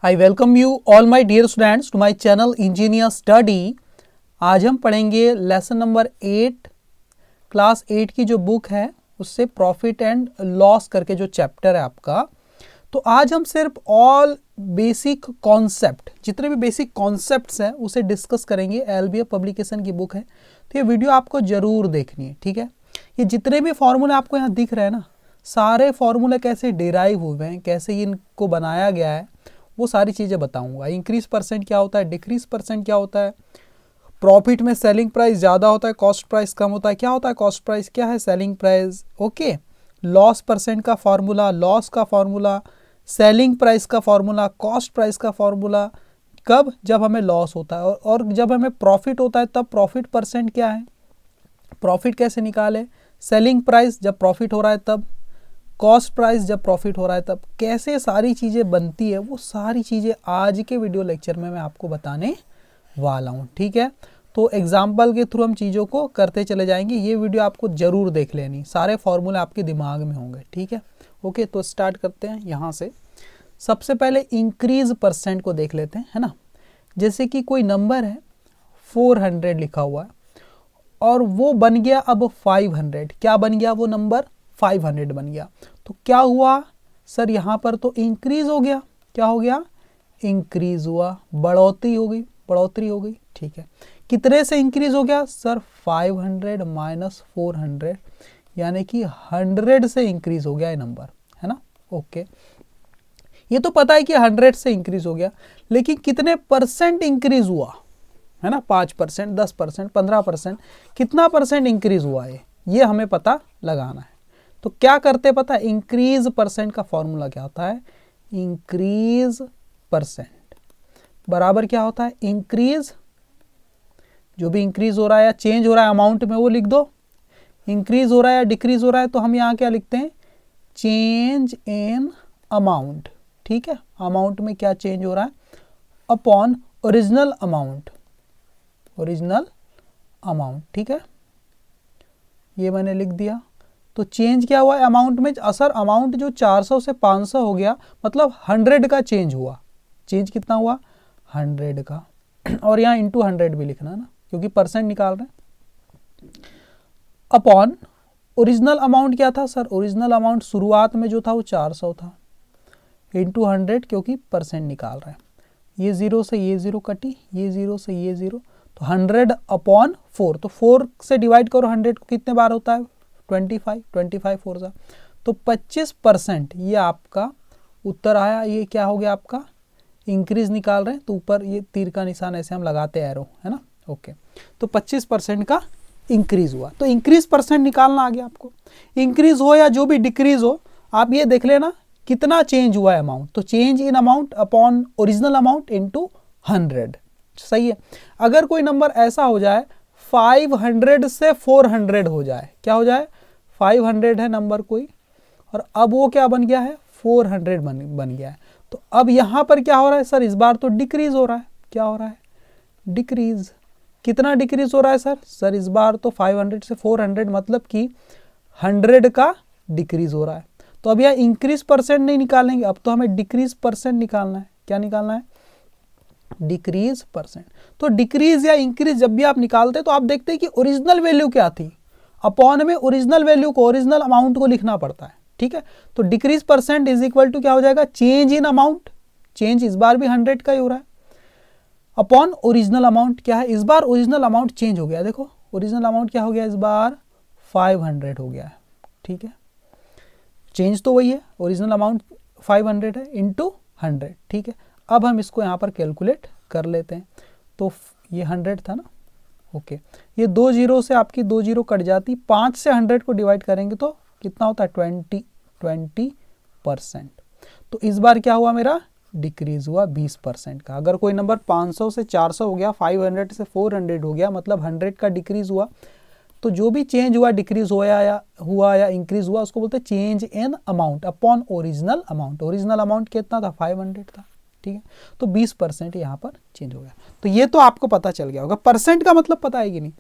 I welcome you all my dear students to my channel Engineer Study। आज हम पढ़ेंगे lesson number 8 class 8 की जो बुक है उससे प्रॉफिट एंड लॉस करके जो चैप्टर है आपका। तो आज हम सिर्फ ऑल बेसिक कॉन्सेप्ट, जितने भी बेसिक कॉन्सेप्ट्स हैं उसे डिस्कस करेंगे। LBF पब्लिकेशन की बुक है, तो ये वीडियो आपको ज़रूर देखनी है, ठीक है। ये जितने भी फॉर्मूले आपको यहाँ दिख रहे हैं ना, सारे फॉर्मूले कैसे डिराइव हुए हैं, कैसे इनको बनाया गया है, वो सारी चीज़ें बताऊंगा। इंक्रीज परसेंट क्या होता है, डिक्रीज परसेंट क्या होता है, प्रॉफिट में सेलिंग प्राइस ज़्यादा होता है, कॉस्ट प्राइस कम होता है, क्या होता है कॉस्ट प्राइस, क्या है selling price, okay. Loss percent का फार्मूला, लॉस का फार्मूला, सेलिंग प्राइस का फार्मूला, कॉस्ट प्राइस का फार्मूला, कब जब हमें लॉस होता है और जब हमें प्रॉफिट होता है तब प्रॉफिट परसेंट क्या है, प्रॉफिट कैसे निकाले, सेलिंग प्राइस जब प्रॉफिट हो रहा है तब, कॉस्ट प्राइस जब प्रॉफिट हो रहा है तब, कैसे सारी चीज़ें बनती है, वो सारी चीज़ें आज के वीडियो लेक्चर में मैं आपको बताने वाला हूँ, ठीक है। तो एग्जाम्पल के थ्रू हम चीज़ों को करते चले जाएंगे। ये वीडियो आपको ज़रूर देख लेनी, सारे फॉर्मूले आपके दिमाग में होंगे, ठीक है। ओके, तो स्टार्ट करते हैं यहाँ से। सबसे पहले इंक्रीज परसेंट को देख लेते हैं, है ना। जैसे कि कोई नंबर है 400 लिखा हुआ है और वो बन गया अब 500, क्या बन गया वो नंबर 500 बन गया। तो क्या हुआ सर, यहाँ पर तो इंक्रीज हो गया, क्या हो गया, इंक्रीज हुआ, बढ़ोतरी हो गई, बढ़ोतरी हो गई, ठीक है। कितने से इंक्रीज हो गया सर, 500 माइनस 400, यानी कि 100 से इंक्रीज हो गया ये नंबर, है ना। ओके, ये तो पता है कि 100 से इंक्रीज हो गया, लेकिन कितने परसेंट इंक्रीज हुआ, है ना। 5%, 10%, 15%, कितना परसेंट इंक्रीज हुआ है ये हमें पता लगाना है। तो क्या करते पता है, इंक्रीज परसेंट का फॉर्मूला क्या होता है, इंक्रीज परसेंट बराबर क्या होता है, इंक्रीज, जो भी इंक्रीज हो रहा है या चेंज हो रहा है अमाउंट में वो लिख दो, इंक्रीज हो रहा है या डिक्रीज हो रहा है तो हम यहाँ क्या लिखते हैं, चेंज इन अमाउंट, ठीक है। अमाउंट में क्या चेंज हो रहा है, upon original amount, original amount, ठीक है। ये मैंने लिख दिया। तो चेंज क्या हुआ है अमाउंट में, असर अमाउंट जो 400 से 500 हो गया, मतलब 100 का चेंज हुआ। चेंज कितना हुआ, 100 का, और यहाँ इंटू 100 भी लिखना है ना, क्योंकि परसेंट निकाल रहे हैं। अपॉन ओरिजिनल अमाउंट क्या था सर, ओरिजिनल अमाउंट शुरुआत में जो था वो 400 था, इंटू 100 क्योंकि परसेंट निकाल रहे हैं। ये ज़ीरो से ये ज़ीरो कटी, ये ज़ीरो से ये ज़ीरो, तो 100 अपॉन 4, तो 4 से डिवाइड करो 100 को, कितने बार होता है 25, 25 4 सा, तो 25% ये आपका उत्तर आया। ये क्या हो गया आपका, इंक्रीज निकाल रहे हैं तो ऊपर ये तीर का निशान ऐसे हम लगाते एरो, है ना। ओके, तो 25% का इंक्रीज हुआ, तो इंक्रीज परसेंट निकालना आ गया आपको। इंक्रीज हो या जो भी डिक्रीज हो, आप ये देख लेना कितना चेंज हुआ है अमाउंट, तो change in amount upon original amount into 100, सही है। अगर कोई नंबर ऐसा हो जाए 500 से 400 हो जाए, क्या हो जाए, 500 है नंबर कोई और अब वो क्या बन गया है, 400 बन गया है, तो अब यहाँ पर क्या हो रहा है सर, इस बार तो डिक्रीज हो रहा है, क्या हो रहा है, डिक्रीज। कितना डिक्रीज हो रहा है सर इस बार तो 500 से 400, मतलब कि 100 का डिक्रीज हो रहा है। तो अब यहाँ इंक्रीज परसेंट नहीं निकालेंगे, अब तो हमें डिक्रीज परसेंट निकालना है। क्या निकालना है, डिक्रीज परसेंट। तो डिक्रीज या इंक्रीज जब भी आप निकालते तो आप देखते हैं कि ओरिजिनल वैल्यू क्या थी, अपॉन में ओरिजिनल वैल्यू को, ओरिजिनल अमाउंट को लिखना पड़ता है, ठीक है। तो decrease percent is equal to क्या हो जाएगा, चेंज इन अमाउंट, चेंज इस बार भी 100 का ही हो रहा है, अपॉन ओरिजिनल अमाउंट, क्या है इस बार ओरिजिनल अमाउंट चेंज हो गया, देखो ओरिजिनल अमाउंट क्या हो गया इस बार 500 हो गया है, ठीक है। चेंज तो वही है, ओरिजिनल अमाउंट 500 है इंटू 100, ठीक है। अब हम इसको यहाँ पर कैलकुलेट कर लेते हैं। तो ये 100 था ना, ओके। ये 2 जीरो से आपकी 2 जीरो कट जाती, 5 से 100 को डिवाइड करेंगे तो कितना होता है 20%। तो इस बार क्या हुआ मेरा, डिक्रीज हुआ 20% का। अगर कोई नंबर 500 से 400 हो गया, 500 से 400 हो गया, मतलब 100 का डिक्रीज हुआ, तो जो भी चेंज हुआ, डिक्रीज हुआ या इंक्रीज हुआ, उसको बोलते हैं change in amount upon original amount. Original amount कितना था, 500 था, ठीक है। तो 20% यहाँ पर चेंज हो गया। तो ये तो आपको पता चल गया होगा। परसेंट का मतलब पता है कि नहीं,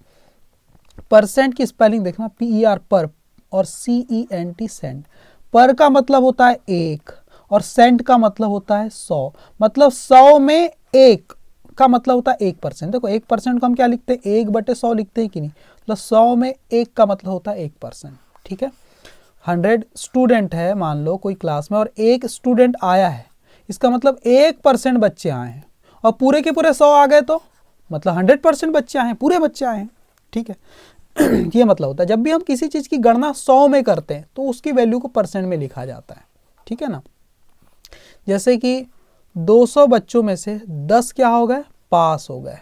परसेंट की स्पेलिंग देखना, PER पर और CENT सेंट। पर का मतलब होता है एक और सेंट का मतलब होता है 100, मतलब 100 में 1 का मतलब होता है 1%। देखो 1% को हम क्या लिखते हैं, 1/100 लिखते हैं कि नहीं, मतलब 100 में 1 का मतलब होता है 1%। ठीक है, 100 स्टूडेंट है मान लो कोई क्लास में और 1 स्टूडेंट आया है, इसका मतलब 1% बच्चे आए हैं, और पूरे के पूरे 100 आ गए तो मतलब 100% बच्चे आए हैं, पूरे बच्चे आए हैं। ठीक है ये मतलब होता है जब भी हम किसी चीज़ की गणना 100 में करते हैं तो उसकी वैल्यू को परसेंट में लिखा जाता है। ठीक है ना, जैसे कि 200 बच्चों में से 10 क्या हो गए, पास हो गए,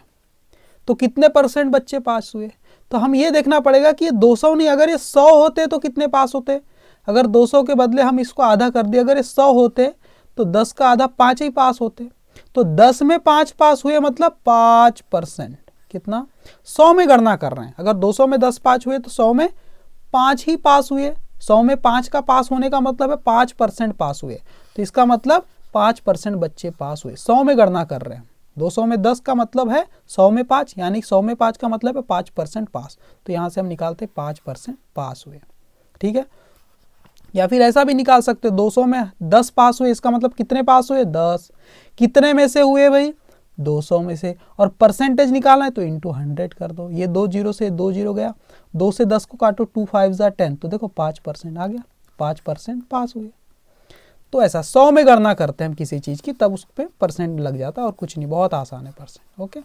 तो कितने परसेंट बच्चे पास हुए। तो हम ये देखना पड़ेगा कि ये 200 नहीं, अगर ये 100 होते तो कितने पास होते। अगर 200 के बदले हम इसको आधा कर दिए, अगर ये 100 होते तो 10 का आधा 5 ही पास होते, तो 10 में 5 पास हुए मतलब 5%। कितना, 100 में गणना कर रहे हैं, अगर 200 में 10 पास हुए तो 100 में 5 ही पास हुए, 100 में 5 का पास होने का मतलब है 5% पास हुए, तो इसका मतलब 5% बच्चे पास हुए। 100 में गणना कर रहे हैं, 200 में 10 का मतलब है 100 में 5, यानी 100 में 5 का मतलब है 5% पास, तो यहाँ से हम निकालते 5% पास हुए। ठीक है, या फिर ऐसा भी निकाल सकते 200 में 10 पास हुए, इसका मतलब कितने पास हुए, 10। कितने में से हुए भाई, 200 में से, और परसेंटेज निकालना है तो इंटू 100 कर दो, ये 2 जीरो से 2 जीरो गया, 2 से 10 को काटो, 2 5 ज़ा 10, तो देखो 5% आ गया, 5% पास हुए। तो ऐसा 100 में गणना करते हैं हम किसी चीज़ की, तब उस पर परसेंट लग जाता है, और कुछ नहीं, बहुत आसान है परसेंट। ओके,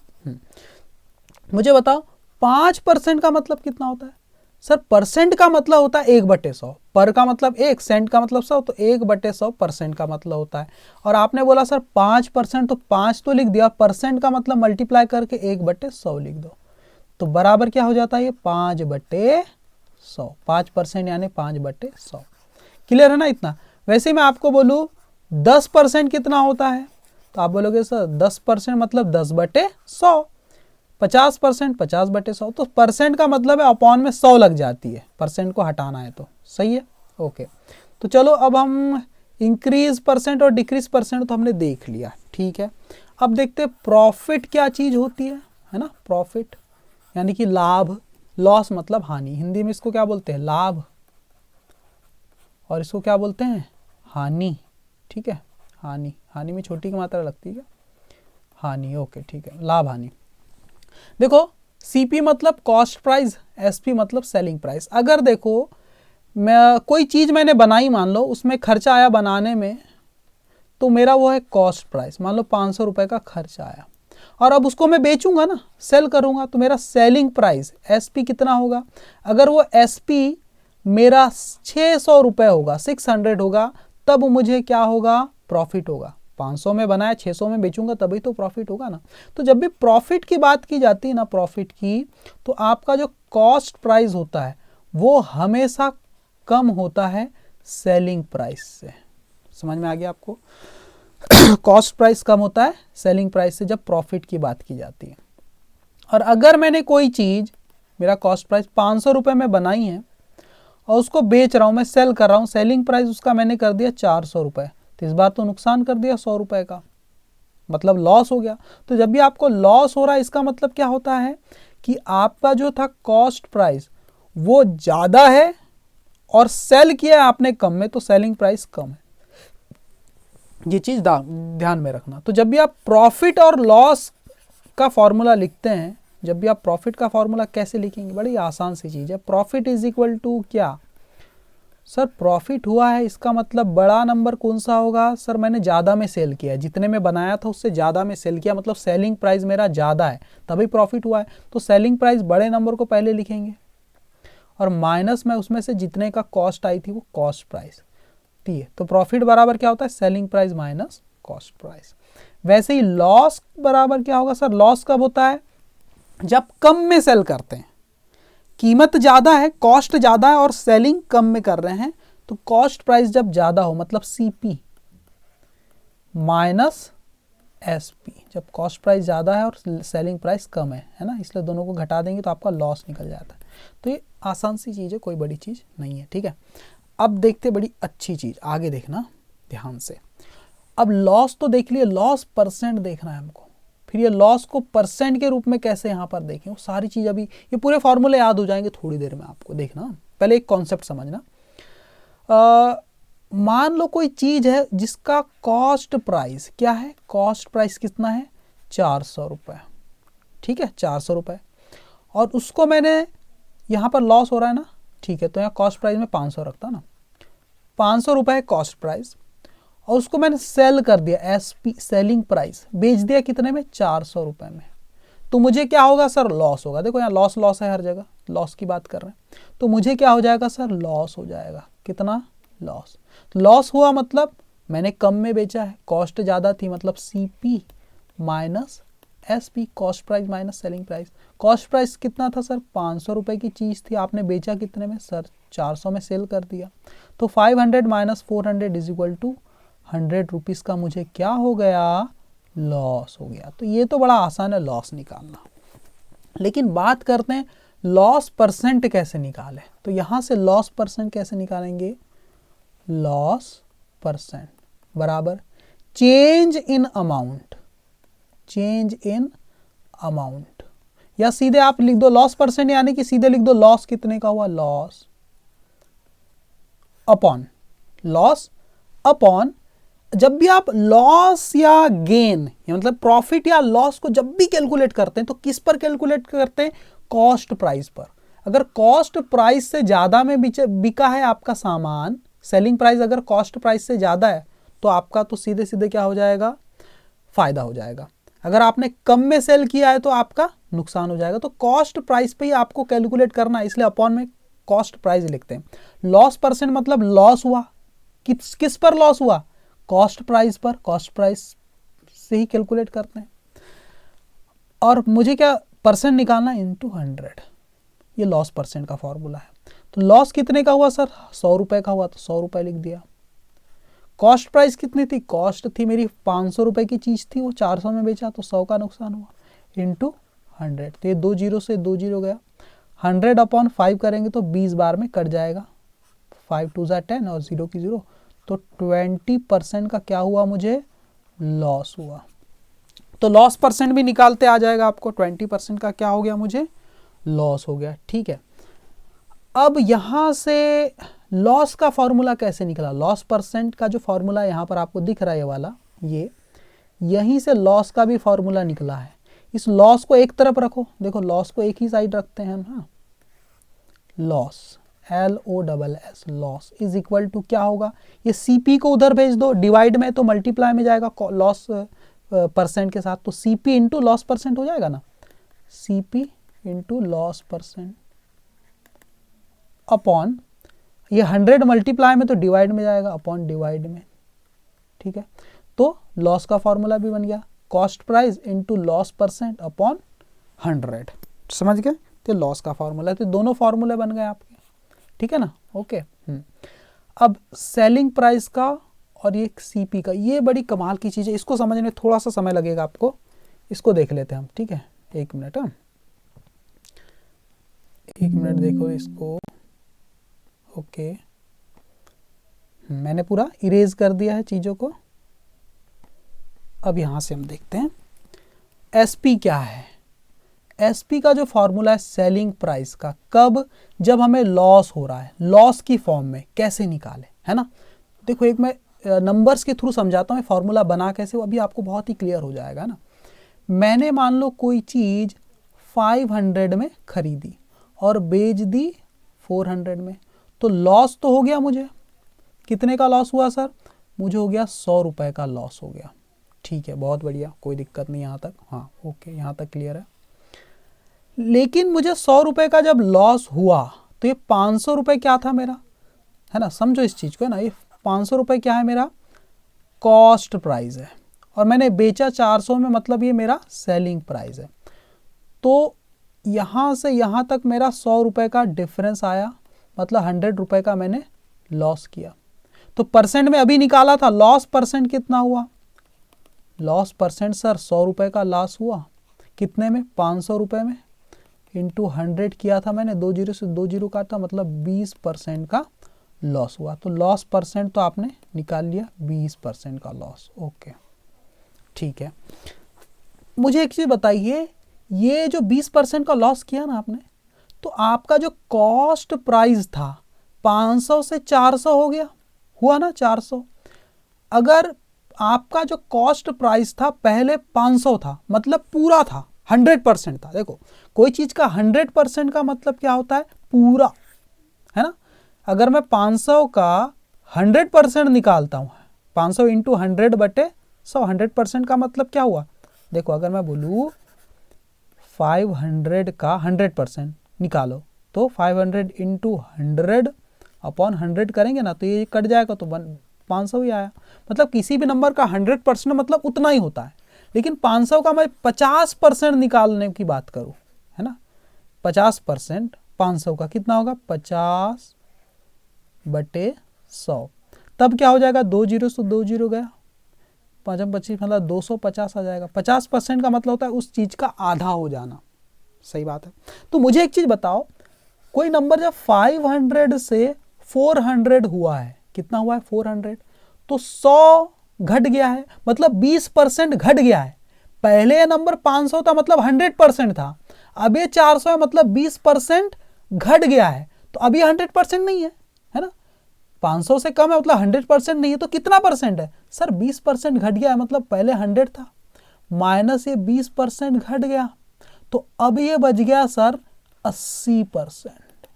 मुझे बताओ 5% का मतलब कितना होता है। सर परसेंट का मतलब होता है 1/100, पर का मतलब 1, सेंट का मतलब 100, तो 1/100 परसेंट का मतलब होता है। और आपने बोला सर 5%, तो 5 तो लिख दिया, परसेंट का मतलब मल्टीप्लाई करके 1/100 लिख दो, तो बराबर क्या हो जाता है, ये 5/100, 5% यानी 5/100। क्लियर है ना इतना। वैसे ही मैं आपको बोलूँ 10% कितना होता है, तो आप बोलोगे सर 10% मतलब 10/100, 50% 50/100, तो परसेंट का मतलब है अपॉन में 100 लग जाती है, परसेंट को हटाना है तो। सही है, ओके। तो चलो अब हम इंक्रीज परसेंट और डिक्रीज परसेंट तो हमने देख लिया, ठीक है। अब देखते हैं प्रॉफिट क्या चीज़ होती है ना। प्रॉफिट यानी कि लाभ, लॉस मतलब हानि, हिंदी में इसको क्या बोलते हैं, लाभ, और इसको क्या बोलते हैं, हानि। ठीक है, हानि, हानि में छोटी की मात्रा लगती है, हानि, ओके ठीक है, लाभ हानि। देखो सीपी मतलब कॉस्ट प्राइस, एसपी मतलब सेलिंग प्राइस। अगर देखो मैं कोई चीज़ मैंने बनाई, मान लो उसमें खर्चा आया बनाने में, तो मेरा वो है कॉस्ट प्राइस, मान लो 500 रुपये का खर्चा आया, और अब उसको मैं बेचूंगा ना, सेल करूंगा, तो मेरा सेलिंग प्राइस एसपी कितना होगा। अगर वो एसपी मेरा 600 रुपये होगा, 600 होगा, तब मुझे क्या होगा, प्रॉफिट होगा। 500 में बनाया, 600 में बेचूंगा, तभी तो प्रॉफिट होगा ना। तो जब भी प्रॉफिट की बात की जाती है ना, प्रॉफिट की, तो आपका जो कॉस्ट प्राइस होता है वो हमेशा कम होता है सेलिंग प्राइस से। समझ में आ गया आपको। कॉस्ट प्राइस कम होता है सेलिंग प्राइस से जब प्रॉफिट की बात की जाती है। और अगर मैंने कोई चीज़, मेरा कॉस्ट प्राइस 500 रुपये में बनाई है और उसको बेच रहा हूँ, मैं सेल कर रहा हूँ, सेलिंग प्राइस उसका मैंने कर दिया 400 रुपये, तो इस बार तो नुकसान कर दिया 100 रुपये का, मतलब लॉस हो गया। तो जब भी आपको लॉस हो रहा है, इसका मतलब क्या होता है कि आपका जो था कॉस्ट प्राइस वो ज़्यादा है और सेल किया है आपने कम में, तो सेलिंग प्राइस कम है। ये चीज़ ध्यान में रखना। तो जब भी आप प्रॉफिट और लॉस का फॉर्मूला लिखते हैं, जब भी आप प्रॉफिट का फॉर्मूला कैसे लिखेंगे, बड़ी आसान सी चीज़ है। प्रॉफिट इज इक्वल टू क्या, सर प्रॉफिट हुआ है, इसका मतलब बड़ा नंबर कौन सा होगा, सर मैंने ज़्यादा में सेल किया, जितने में बनाया था उससे ज़्यादा में सेल किया, मतलब सेलिंग प्राइस मेरा ज़्यादा है, तभी प्रॉफिट हुआ है। तो सेलिंग प्राइस बड़े नंबर को पहले लिखेंगे, और माइनस में उसमें से जितने का कॉस्ट आई थी वो कॉस्ट प्राइस थी। तो प्रॉफिट बराबर क्या होता है, selling price minus cost price. वैसे ही लॉस बराबर क्या होगा, सर लॉस कब होता है, जब कम में सेल करते हैं, कीमत ज़्यादा है, कॉस्ट ज़्यादा है और सेलिंग कम में कर रहे हैं, तो कॉस्ट प्राइस जब ज़्यादा हो, मतलब सीपी माइनस एसपी, जब कॉस्ट प्राइस ज़्यादा है और सेलिंग प्राइस कम है ना, इसलिए दोनों को घटा देंगे तो आपका लॉस निकल जाता है। तो ये आसान सी चीज़ है, कोई बड़ी चीज़ नहीं है, ठीक है। अब देखते बड़ी अच्छी चीज़, आगे देखना ध्यान से। अब लॉस तो देख लिए, लॉस परसेंट देखना है हमको, फिर ये लॉस को परसेंट के रूप में कैसे यहाँ पर देखें, वो सारी चीज़ अभी, ये पूरे फॉर्मूले याद हो जाएंगे थोड़ी देर में आपको, देखना पहले एक कॉन्सेप्ट समझना। मान लो कोई चीज है जिसका कॉस्ट प्राइस क्या है, कॉस्ट प्राइस कितना है 400 रुपये, ठीक है 400 रुपये, और उसको मैंने यहाँ पर लॉस हो रहा है ना, ठीक है, तो यहाँ कॉस्ट प्राइस में 500 रखता ना, 500 रुपये है कॉस्ट प्राइस, और उसको मैंने सेल कर दिया एसपी सेलिंग प्राइस, बेच दिया कितने में 400 रुपये में, तो मुझे क्या होगा सर, लॉस होगा। देखो यहाँ लॉस लॉस है, हर जगह लॉस की बात कर रहे हैं, तो मुझे क्या हो जाएगा सर, लॉस हो जाएगा। कितना लॉस, लॉस हुआ मतलब मैंने कम में बेचा है, कॉस्ट ज़्यादा थी मतलब CP minus SP, cost price minus selling price. Cost price कितना था सर, 500 रुपये की चीज़ थी, आपने बेचा कितने में सर, 400 में सेल कर दिया, तो 500 minus 400 is equal to 100 rupees का मुझे क्या हो गया, लॉस हो गया। तो ये तो बड़ा आसान है लॉस निकालना, लेकिन बात करते हैं लॉस परसेंट कैसे निकालें। तो यहाँ से लॉस परसेंट कैसे निकालेंगे, लॉस परसेंट बराबर change in amount, change in amount, या सीधे आप लिख दो लॉस परसेंट, यानी कि सीधे लिख दो लॉस कितने का हुआ, लॉस अपॉन, लॉस अपॉन, जब भी आप लॉस या गेन मतलब प्रॉफिट या लॉस को जब भी कैलकुलेट करते हैं तो किस पर कैलकुलेट करते हैं, कॉस्ट प्राइस पर। अगर कॉस्ट प्राइस से ज़्यादा में बिका है आपका सामान, सेलिंग प्राइस अगर कॉस्ट प्राइस से ज़्यादा है तो आपका तो सीधे सीधे क्या हो जाएगा, फ़ायदा हो जाएगा। अगर आपने कम में सेल किया है तो आपका नुकसान हो जाएगा। तो कॉस्ट प्राइस पे ही आपको कैलकुलेट करना है, इसलिए अपॉन में कॉस्ट प्राइस लिखते हैं। लॉस परसेंट मतलब लॉस हुआ, किस पर लॉस हुआ, कॉस्ट प्राइस पर, कॉस्ट प्राइस से ही कैलकुलेट करते हैं। और मुझे क्या परसेंट निकालना, इनटू 100, ये लॉस परसेंट का फॉर्मूला है। तो लॉस कितने का हुआ सर, 100 रुपये का हुआ, तो 100 रुपये लिख दिया। कॉस्ट प्राइस कितनी थी, कॉस्ट थी मेरी 500 रुपये की चीज़ थी, वो 400 में बेचा तो 100 का नुकसान हुआ, इंटू 100, तो ये 2 जीरो से 2 जीरो गया, 100 अपॉन 5 करेंगे तो 20 बार में कट जाएगा, 5 2 ज़ा 10 और 0 की 0, तो 20% का क्या हुआ, मुझे लॉस हुआ। तो लॉस परसेंट भी निकालते आ जाएगा आपको, 20% का क्या हो गया, मुझे लॉस हो गया। ठीक है, अब यहाँ से लॉस का फॉर्मूला कैसे निकला, लॉस परसेंट का जो फॉर्मूला यहाँ पर आपको दिख रहा है ये वाला, ये यहीं से लॉस का भी फॉर्मूला निकला है। इस लॉस को एक तरफ रखो, देखो लॉस को एक ही साइड रखते हैं हम, हाँ, loss LOSS, loss is equal to क्या होगा, ये CP को उधर भेज दो, डिवाइड में तो मल्टीप्लाई में जाएगा लॉस परसेंट के साथ, तो CP इंटू लॉस परसेंट हो जाएगा ना, CP into loss percent upon, ये 100 मल्टीप्लाई में तो डिवाइड में जाएगा, अपॉन डिवाइड में। ठीक है, तो लॉस का फॉर्मूला भी बन गया, cost price into loss percent upon 100, समझ गए, तो लॉस का फॉर्मूला, तो दोनों फॉर्मूले बन गए आपके। ठीक है ना, ओके। अब सेलिंग प्राइस का और ये CP का, ये बड़ी कमाल की चीज़ है, इसको समझने में थोड़ा सा समय लगेगा आपको, इसको देख लेते हैं हम। ठीक है, 1 मिनट, हाँ 1 मिनट देखो इसको, ओके, मैंने पूरा इरेज कर दिया है चीज़ों को। अब यहाँ से हम देखते हैं SP क्या है। SP का जो फॉर्मूला है सेलिंग प्राइस का, कब, जब हमें लॉस हो रहा है, लॉस की फॉर्म में कैसे निकालें, है ना। देखो एक मैं नंबर्स के थ्रू समझाता हूँ फॉर्मूला बना कैसे, वो अभी आपको बहुत ही क्लियर हो जाएगा ना। मैंने मान लो कोई चीज़ 500 में खरीदी और बेच दी 400 में, तो लॉस तो हो गया मुझे, कितने का लॉस हुआ सर, मुझे हो गया 100 रुपये का लॉस हो गया। ठीक है, बहुत बढ़िया, कोई दिक्कत नहीं यहाँ तक, हाँ ओके, यहाँ तक क्लियर है। लेकिन मुझे 100 रुपये का जब लॉस हुआ तो ये 500 रुपये क्या था मेरा, है ना, समझो इस चीज़ को, है ना, ये 500 रुपये क्या है, मेरा कॉस्ट प्राइस है, और मैंने बेचा 400 में, मतलब ये मेरा सेलिंग प्राइस है। तो यहाँ से यहाँ तक मेरा 100 रुपये का डिफरेंस आया, मतलब 100 रुपये का मैंने लॉस किया। तो परसेंट में अभी निकाला था, लॉस परसेंट कितना हुआ, लॉस परसेंट सर 100 रुपये का लॉस हुआ, कितने में, 500 रुपये में, इंटू 100 किया था मैंने, 2 जीरो से 2 जीरो काटा, मतलब 20% का लॉस हुआ। तो लॉस परसेंट तो आपने निकाल लिया, 20% का लॉस, ओके ठीक है। मुझे एक चीज़ बताइए, ये जो 20% का लॉस किया ना आपने, तो आपका जो कॉस्ट प्राइस था 500 से 400 हो गया, हुआ ना 400। अगर आपका जो कॉस्ट प्राइस था पहले 500 था, मतलब पूरा था, 100% था। देखो कोई चीज़ का 100% का मतलब क्या होता है, पूरा, है ना। अगर मैं 500 का 100% निकालता हूँ, 500 इंटू 100/100, 100% का मतलब क्या हुआ। देखो अगर मैं बोलूँ 500 का 100% निकालो, तो 500 इंटू 100/100 करेंगे ना, तो ये कट जाएगा, तो 500 ही आया। मतलब किसी भी नंबर का 100% मतलब उतना ही होता है। लेकिन 500 का मैं 50% निकालने की बात करूँ, है ना, 50% 500 का कितना होगा, 50/100। तब क्या हो जाएगा, 2 जीरो से 2 जीरो गया, 5×25 मतलब 250 आ जाएगा। 50% का मतलब होता है उस चीज़ का आधा हो जाना। सही बात है। तो मुझे एक चीज़ बताओ, कोई नंबर जब 500 से 400 हुआ है, कितना हुआ है 400, तो 100 घट गया है, मतलब 20% घट गया है। पहले ये नंबर 500 था, मतलब 100% था। अब ये 400 है, मतलब 20% घट गया है। तो अभी 100% नहीं है ना। 500 से कम है मतलब 100% नहीं है, तो कितना परसेंट है सर, 20% घट गया है। मतलब पहले 100 था, माइनस ये 20% घट गया, तो अब ये बच गया सर 80%।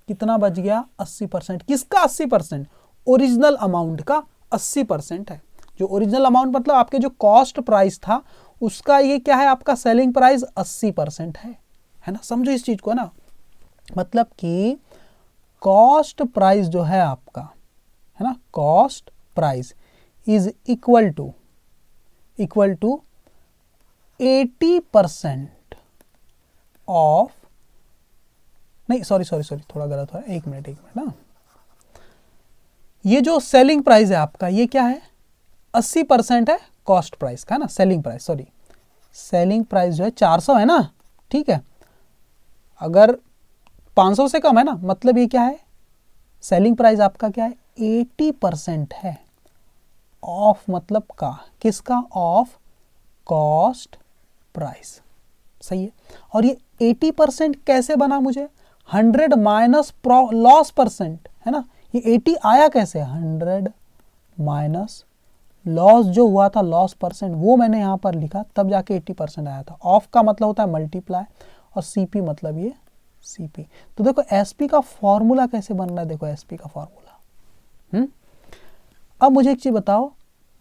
कितना बच गया, 80%। किसका 80%, ओरिजिनल अमाउंट का 80% है। जो ओरिजिनल अमाउंट मतलब आपके जो कॉस्ट प्राइस था उसका ये क्या है, आपका सेलिंग प्राइस 80% है ना। समझो इस चीज को ना, मतलब कि कॉस्ट प्राइस जो है आपका, है ना, cost price is equal to 80% of, नहीं सॉरी थोड़ा गलत हुआ, एक मिनट ना। ये जो सेलिंग प्राइस है आपका, ये क्या है, 80% है कॉस्ट प्राइस का, है ना। Selling price, sorry selling price जो है 400 है ना, ठीक है। अगर 500 से कम है ना, मतलब ये क्या है, सेलिंग प्राइस आपका क्या है, 80% है ऑफ, मतलब का, किसका, ऑफ कॉस्ट प्राइस। सही है। और ये 80% कैसे बना, मुझे 100 माइनस लॉस परसेंट, है ना। ये 80 आया कैसे, 100 माइनस लॉस जो हुआ था, लॉस परसेंट, वो मैंने यहाँ पर लिखा, तब जाके 80% आया था। ऑफ का मतलब होता है मल्टीप्लाई, और सीपी मतलब ये सीपी। तो देखो एसपी का फॉर्मूला कैसे बन रहा है, देखो एसपी का फॉर्मूला। अब मुझे एक चीज बताओ,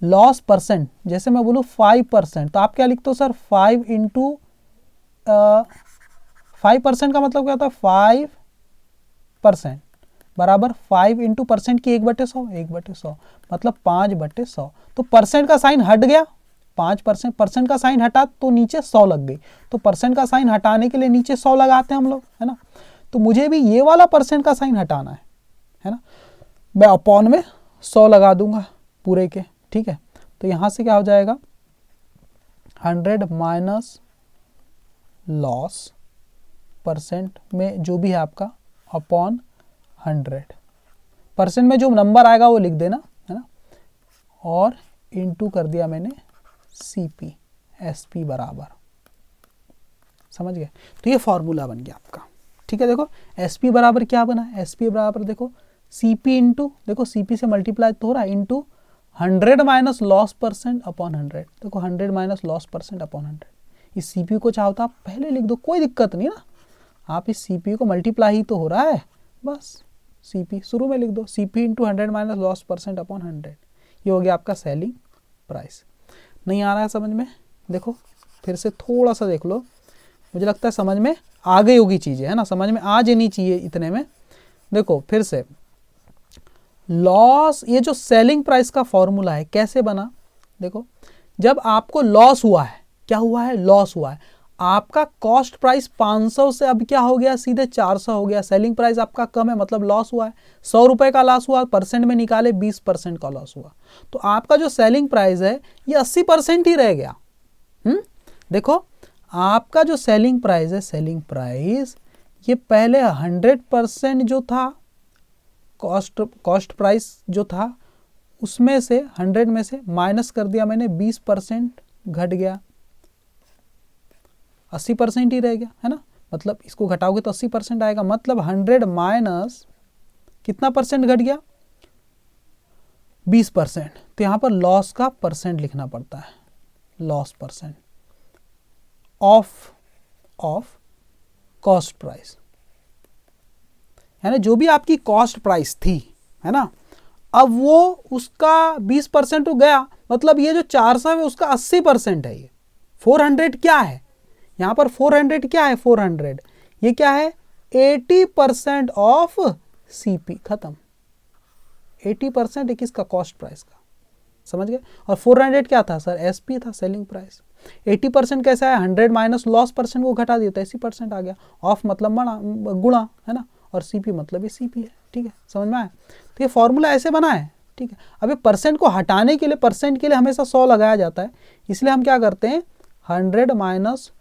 लॉस परसेंट, जैसे मैं बोलूँ 5%, तो आप क्या लिखते हो सर, 5 इंटू 5% का मतलब क्या होता है, 5% बराबर 5 इंटू परसेंट की 1/100, 1/100 मतलब 5/100। तो परसेंट का साइन हट गया, 5%, परसेंट का साइन हटा तो नीचे 100 लग गई। तो परसेंट का साइन हटाने के लिए नीचे 100 लगाते हैं हम लोग, है ना। तो मुझे भी ये वाला परसेंट का साइन हटाना है ना। मैं अपॉन में 100 लगा दूंगा पूरे के, ठीक है। तो यहाँ से क्या हो जाएगा, 100 माइनस लॉस परसेंट में जो भी है आपका, अपॉन 100, परसेंट में जो नंबर आएगा वो लिख देना, है ना। और इनटू कर दिया मैंने सीपी, एसपी बराबर, समझ गए। तो ये फॉर्मूला बन गया आपका, ठीक है। देखो एसपी बराबर क्या बना, एसपी बराबर देखो सीपी इंटू, देखो सीपी से मल्टीप्लाई तो हो रहा है, into 100 minus loss percent upon 100। देखो 100 माइनस लॉस परसेंट अपॉन 100। इस सीपी को चाहो तो आप पहले लिख दो, कोई दिक्कत नहीं ना। आप इस सीपी को मल्टीप्लाई ही तो हो रहा है, बस सीपी शुरू में लिख दो, CP into 100 minus loss percent upon 100। ये हो गया आपका सेलिंग प्राइस। नहीं आ रहा है समझ में, देखो फिर से थोड़ा सा देख लो, मुझे लगता है समझ में आ गई होगी चीज़ें, है ना, समझ में आ जानी चाहिए इतने में। देखो फिर से लॉस, ये जो सेलिंग प्राइस का फॉर्मूला है कैसे बना, देखो जब आपको लॉस हुआ है, क्या हुआ है, लॉस हुआ है, आपका कॉस्ट प्राइस 500 से अब क्या हो गया, सीधे 400 हो गया। सेलिंग प्राइस आपका कम है, मतलब लॉस हुआ है, 100 रुपए का लॉस हुआ, परसेंट में निकाले 20% का लॉस हुआ। तो आपका जो सेलिंग प्राइस है ये 80% ही रह गया। देखो आपका जो सेलिंग प्राइस है, सेलिंग प्राइस ये पहले 100% जो था, कॉस्ट प्राइस जो था उसमें से 100 में से माइनस कर दिया मैंने, 20% घट गया, 80% ही रह गया, है ना। मतलब इसको घटाओगे तो 80% आएगा, मतलब 100 माइनस कितना परसेंट घट गया, 20%, तो यहाँ पर लॉस का परसेंट लिखना पड़ता है, loss percent of cost price, यानी जो भी आपकी कॉस्ट प्राइस थी, है ना, अब वो उसका 20% तो गया, मतलब ये जो 400 है उसका 80% है। ये 400 क्या है यहाँ पर, 400 क्या है, 400 ये क्या है, 80% ऑफ सीपी, खत्म। 80% है किसका, कॉस्ट प्राइस का, समझ गए। और 400 क्या था सर, एसपी था, सेलिंग प्राइस। 80% कैसा है, 100 माइनस लॉस परसेंट को घटा दिया तो 80% आ गया। ऑफ मतलब गुणा, है ना, और सीपी मतलब ये सीपी है, ठीक है, समझ में आया। तो ये फॉर्मूला ऐसे बना है, ठीक है। अब ये परसेंट को हटाने के लिए, परसेंट के लिए हमेशा 100 लगाया जाता है, इसलिए हम क्या करते हैं, 100 माइनस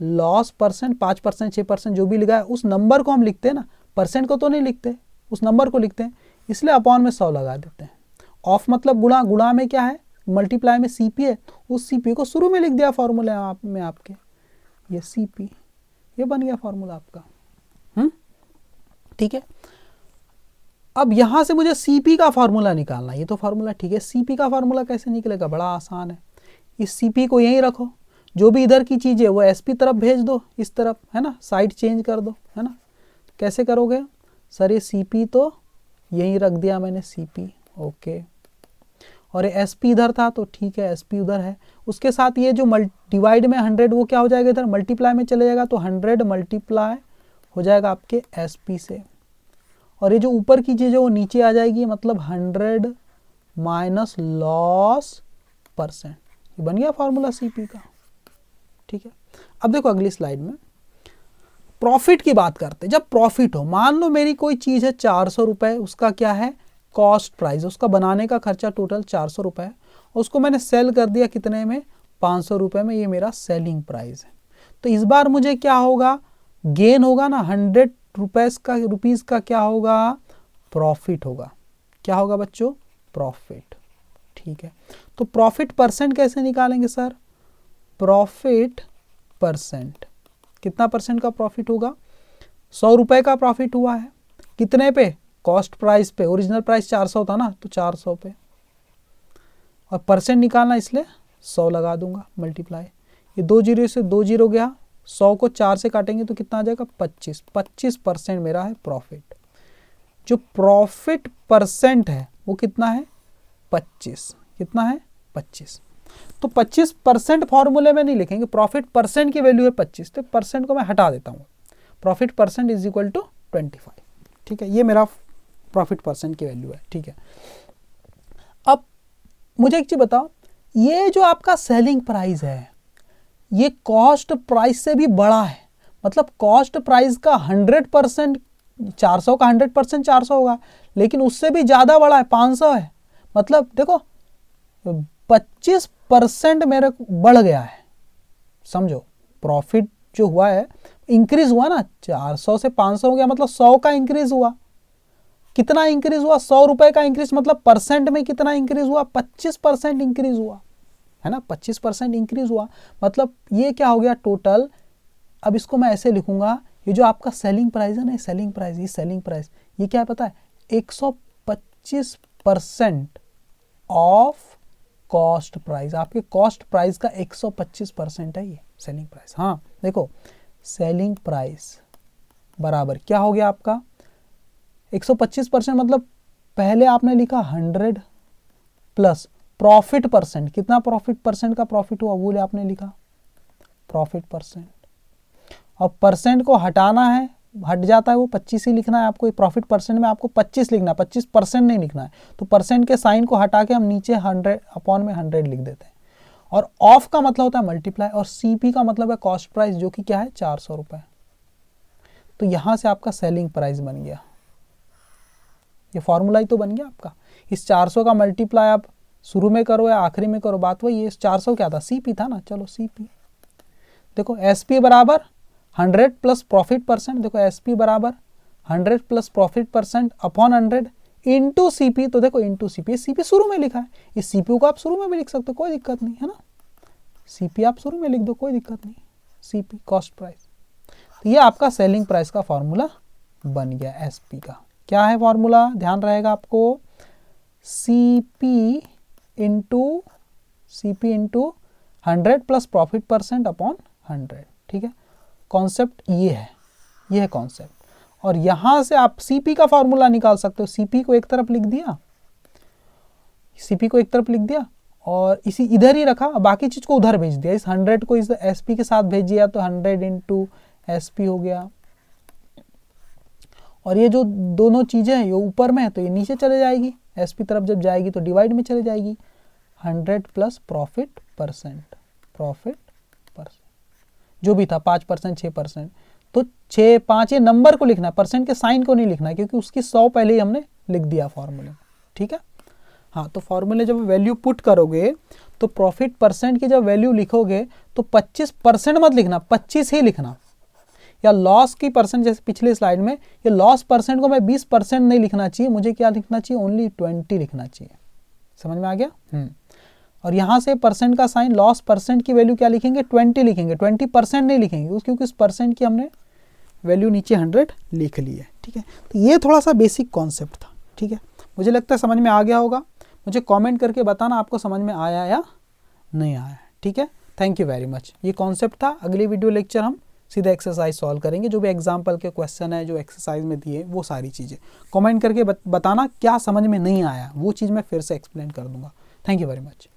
लॉस परसेंट, 5%, 6% जो भी लिखा है उस नंबर को हम लिखते हैं ना, परसेंट को तो नहीं लिखते, उस नंबर को लिखते हैं, इसलिए अपॉन में 100 लगा देते हैं। ऑफ मतलब गुणा, गुणा में क्या है, मल्टीप्लाई में सीपी है, उस सीपी को शुरू में लिख दिया फॉर्मूला में आपके, ये सीपी, ये बन गया फॉर्मूला आपका, ठीक है। अब यहां से मुझे सीपी का फॉर्मूला निकालना, ये तो फॉर्मूला ठीक है, सीपी का फॉर्मूला कैसे निकलेगा, बड़ा आसान है। इस सीपी को यहीं रखो, जो भी इधर की चीज़ है वो एसपी तरफ भेज दो, इस तरफ, है ना, साइड चेंज कर दो, है ना। कैसे करोगे सर, ये सीपी तो यहीं रख दिया मैंने, सीपी, ओके, और ये एसपी इधर था तो ठीक है, एसपी उधर है, उसके साथ ये जो डिवाइड में 100 वो क्या हो जाएगा, इधर मल्टीप्लाई में चले जाएगा, तो 100 मल्टीप्लाई हो जाएगा आपके एसपी से, और ये जो ऊपर की चीज़ है वो नीचे आ जाएगी, मतलब 100 माइनस लॉस परसेंट, ये बन गया फॉर्मूला सीपी का, ठीक है। अब देखो अगली स्लाइड में प्रॉफिट की बात करते हैं। जब प्रॉफिट हो, मान लो मेरी कोई चीज़ है 400 रुपये, उसका क्या है, कॉस्ट प्राइस, उसका बनाने का खर्चा टोटल 400 रुपये है, उसको मैंने सेल कर दिया कितने में, 500 रुपये में, ये मेरा सेलिंग प्राइस है। तो इस बार मुझे क्या होगा, गेन होगा ना, 100 रुपीज़ का क्या होगा, प्रॉफिट होगा। क्या होगा बच्चों, प्रॉफिट, ठीक है। तो प्रॉफिट परसेंट कैसे निकालेंगे सर, प्रॉफिट परसेंट, कितना परसेंट का प्रॉफिट होगा, 100 रुपये का प्रॉफिट हुआ है, कितने पे, कॉस्ट प्राइस पे, ओरिजिनल प्राइस 400 था ना, तो 400 पे, और परसेंट निकालना इसलिए 100 लगा दूंगा, मल्टीप्लाई, ये 2 जीरो से 2 जीरो गया, 100 को 4 से काटेंगे तो कितना आ जाएगा, 25% मेरा है प्रॉफिट। जो प्रॉफिट परसेंट है वो कितना है, 25, कितना है, 25। तो 25% फॉर्मूले में नहीं लिखेंगे, प्रॉफिट परसेंट की वैल्यू है 25, तो परसेंट को मैं हटा देता हूँ, profit percent is equal to 25, ठीक है, ये मेरा प्रॉफिट परसेंट की वैल्यू है, ठीक है। अब मुझे एक चीज बताओ, ये जो आपका सेलिंग प्राइस है ये कॉस्ट प्राइस से भी बड़ा है, मतलब कॉस्ट प्राइस का 100%, 400 का 100% 400 होगा, लेकिन उससे भी ज़्यादा बड़ा है, 500 है, मतलब देखो 25% मेरे बढ़ गया है, समझो, प्रॉफिट जो हुआ है इंक्रीज हुआ ना, 400 से 500 हो गया, मतलब 100 का इंक्रीज हुआ, कितना इंक्रीज हुआ, 100 रुपए का इंक्रीज, मतलब परसेंट में कितना इंक्रीज हुआ, 25% इंक्रीज हुआ, है ना, 25% इंक्रीज हुआ, मतलब ये क्या हो गया टोटल। अब इसको मैं ऐसे लिखूंगा, ये जो आपका सेलिंग प्राइस है ना, सेलिंग प्राइस, ये सेलिंग प्राइस, ये क्या पता है, 125% ऑफ कॉस्ट प्राइस, आपके कॉस्ट प्राइस का 125% है ये सेलिंग प्राइस। हाँ देखो, सेलिंग प्राइस बराबर क्या हो गया आपका, 125%, मतलब पहले आपने लिखा 100 प्लस प्रॉफिट परसेंट, कितना प्रॉफिट परसेंट का प्रॉफिट हुआ वो आपने लिखा, प्रॉफिट परसेंट, और परसेंट को हटाना है, हट जाता है वो 25 ही लिखना है आपको, प्रॉफिट परसेंट में आपको 25 लिखना है, 25% नहीं लिखना है, तो परसेंट के साइन को हटा के हम नीचे 100 अपॉन में 100 लिख देते हैं, और ऑफ का मतलब होता है मल्टीप्लाई, और सीपी का मतलब है कॉस्ट प्राइस, जो कि क्या है 400 रुपये। तो यहां से आपका सेलिंग प्राइस बन गया, ये फॉर्मूला ही तो बन गया आपका। इस 400 का मल्टीप्लाई आप शुरू में करो या आखिरी में करो, बात वही है। 400 क्या था, सीपी था ना, चलो सीपी, देखो एसपी बराबर 100 प्लस प्रॉफिट परसेंट, देखो एसपी बराबर 100 plus profit percent upon 100 into CP, तो देखो इंटू सीपी, सीपी शुरू में लिखा है, इस सीपी को आप शुरू में भी लिख सकते हो, कोई दिक्कत नहीं है ना, सीपी आप शुरू में लिख दो, कोई दिक्कत नहीं, सीपी कॉस्ट प्राइस। तो ये आपका सेलिंग प्राइस का फॉर्मूला बन गया एसपी का। क्या है फॉर्मूला, ध्यान रहेगा आपको, CP into 100 plus profit percent upon 100, ठीक है। कॉन्सेप्ट ये है कॉन्सेप्ट। और यहाँ से आप CP का फॉर्मूला निकाल सकते हो। CP को एक तरफ लिख दिया और इसी इधर ही रखा, बाकी चीज़ को उधर भेज दिया। इस 100 को इस SP के साथ भेज दिया तो 100 इंटू SP हो गया। और ये जो दोनों चीज़ें हैं ये ऊपर में है तो ये नीचे चले जाएगी, SP तरफ जब जाएगी तो डिवाइड में चले जाएगी। 100 प्लस प्रॉफिट परसेंट जो भी था 5%, 6%, तो 6, 5 ये नंबर को लिखना है, परसेंट के साइन को नहीं लिखना है, क्योंकि उसकी 100 पहले ही हमने लिख दिया फॉर्मूले, ठीक है। हाँ, तो फॉर्मूले जब वैल्यू पुट करोगे तो प्रॉफिट परसेंट की जब वैल्यू लिखोगे तो 25% मत लिखना, 25 ही लिखना। या लॉस की परसेंट, जैसे पिछले स्लाइड में, ये लॉस परसेंट को मैं 20% नहीं लिखना चाहिए, मुझे क्या लिखना चाहिए, ओनली 20 लिखना चाहिए। समझ में आ गया? और यहाँ से परसेंट का साइन, लॉस परसेंट की वैल्यू क्या लिखेंगे, 20 लिखेंगे, 20% नहीं लिखेंगे क्योंकि उस परसेंट की हमने वैल्यू नीचे 100 लिख ली है, ठीक है। तो ये थोड़ा सा बेसिक कॉन्सेप्ट था, ठीक है। मुझे लगता है समझ में आ गया होगा। मुझे कमेंट करके बताना आपको समझ में आया या नहीं आया, ठीक है। Thank you very much. ये कॉन्सेप्ट था। अगली वीडियो लेक्चर हम सीधा एक्सरसाइज सॉल्व करेंगे, जो भी एग्जाम्पल के क्वेश्चन है जो एक्सरसाइज में दिए वो सारी चीज़ें कमेंट करके बताना क्या समझ में नहीं आया, वो चीज़ मैं फिर से एक्सप्लेन कर दूंगा। Thank you very much.